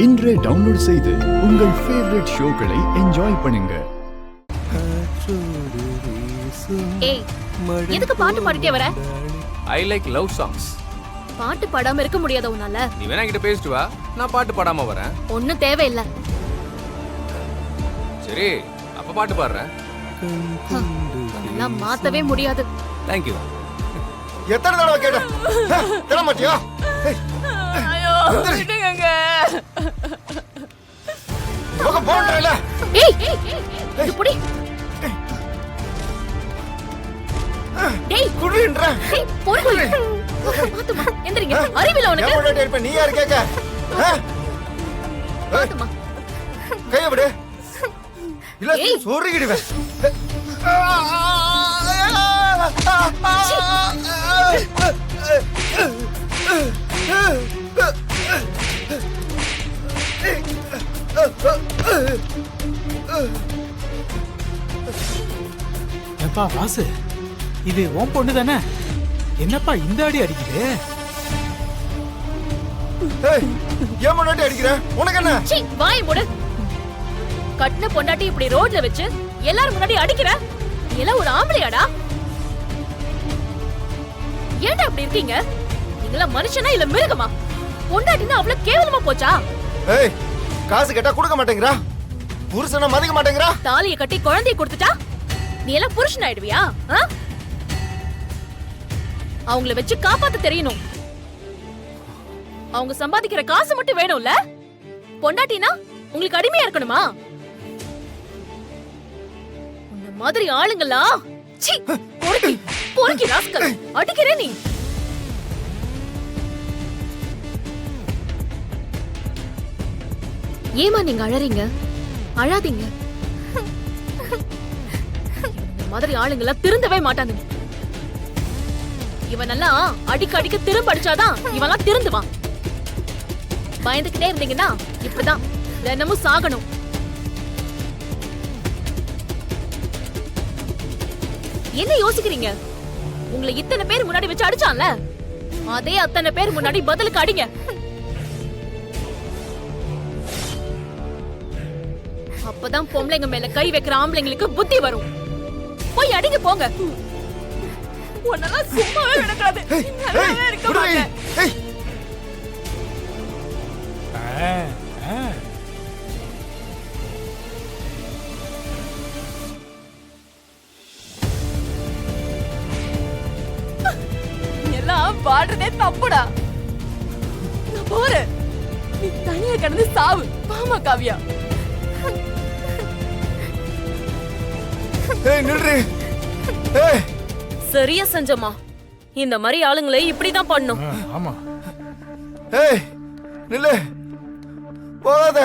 இன்றே டவுன்லோட் செய்து உங்கள் ஃபேவரட் ஷோக்களை என்ஜாய் பண்ணுங்க. ஏய், எதுக்கு பாட்டு பாடிட்டே வர? I like love songs. பாட்டு பாடாம இருக்க முடியாத உன்னால? நீ வேணா கிட்ட பேசிட்டு வா, நான் பாட்டு பாடாம வரேன். ஒண்ணும் தேவையில்ல. சரி, அப்ப பாட்டு பாடுறேன். அதெல்லாம் மாத்தவே முடியாது. Thank you. எத்தனை தடவை கேட்ட? தர மாட்டியா? ஐயோ, விடுங்க. போக போறல. ஏய், இது புடி. டேய், குடின்ற. டேய், போய். பாத்துமா, எந்திரிங்க. அறிவில உனக்கு. நான் போடே இருப்ப, நீ யார் கேக்க? பாத்துமா. கைய விடு. இல்ல சொறிடுவே. ஏப்பா வாசு, இது உன் பொண்ணு தானே? என்னப்பா இந்த அடி அடிக்குது? ஏன் முன்னாடி அடிக்கிற? உனக்கு என்ன? சீ, வாய் மூடு. கட்டின பொண்டாட்டி இப்படி ரோட்ல வச்சு எல்லாரும் முன்னாடி அடிக்கிற? நீ எல்லாம் ஒரு ஆம்பளையாடா? ஏன்டா அப்படி இருக்கீங்க? நீங்களா மனுஷனா இல்ல மிருகமா? பொண்டாட்டினா அவ்வளவு கேவலமா போச்சா? ஏய், காசு கேட்டா கொடுக்க மாட்டேங்கறா. புருஷனை மதிக்க மாட்டேங்கறா. தாலியை கட்டி குழந்தையை கொடுத்துட்டா நீ எல்லாம் புருஷன் ஆயிடுவியா? அவங்கள வச்சு காப்பாத்த தெரியணும். அவங்க சம்பாதிக்கிற காசு மட்டும் வேணும்ல? பொண்டாட்டினா உங்களுக்கு அடிமையா இருக்கணுமா? உன்ன மாதிரி ஆளுங்களா? சீ, பொறுக்கி ராஸ்கல். அடிக்கிறே நீ. ஏமா நீங்க அழறீங்க? அழாதீங்க. இந்த மாதிரி ஆளுங்கள திருந்தவே மாட்டாங்க. இவனெல்லாம் அடிக்க திரும்ப அடிச்சாதான் இவெல்லாம் திருந்துவான். பயந்துகிட்டே இருந்தீங்கன்னா இப்படிதான் தினமும் சாகணும். என்ன யோசிக்கிறீங்க? உங்களை இத்தனை பேர் முன்னாடி வச்சு அடிச்சான்ல, அதே அத்தனை பேர் முன்னாடி பதிலுக்கு அடிங்க. அப்பதான் பொம்பளைங்க மேல கை வைக்கிற ஆம்பளைங்களுக்கு புத்தி வரும். போய் அடிங்க போங்க. உன்னெல்லாம் சும்மாவே விடக்கூடாது. நல்லாவே இருக்க மாட்டேன். எல்லாம் பாடுறதே தப்புடா. நான் போறேன். நீ தனியா கிடந்து சாவு. பாமா காவியா. ஏய் நில்றி. ஏய், சரியா செஞ்சமா. இந்த மாதிரி ஆளுங்களை இப்படிதான் பண்ணும். ஆமா. ஏய் நில்லு. போகாத.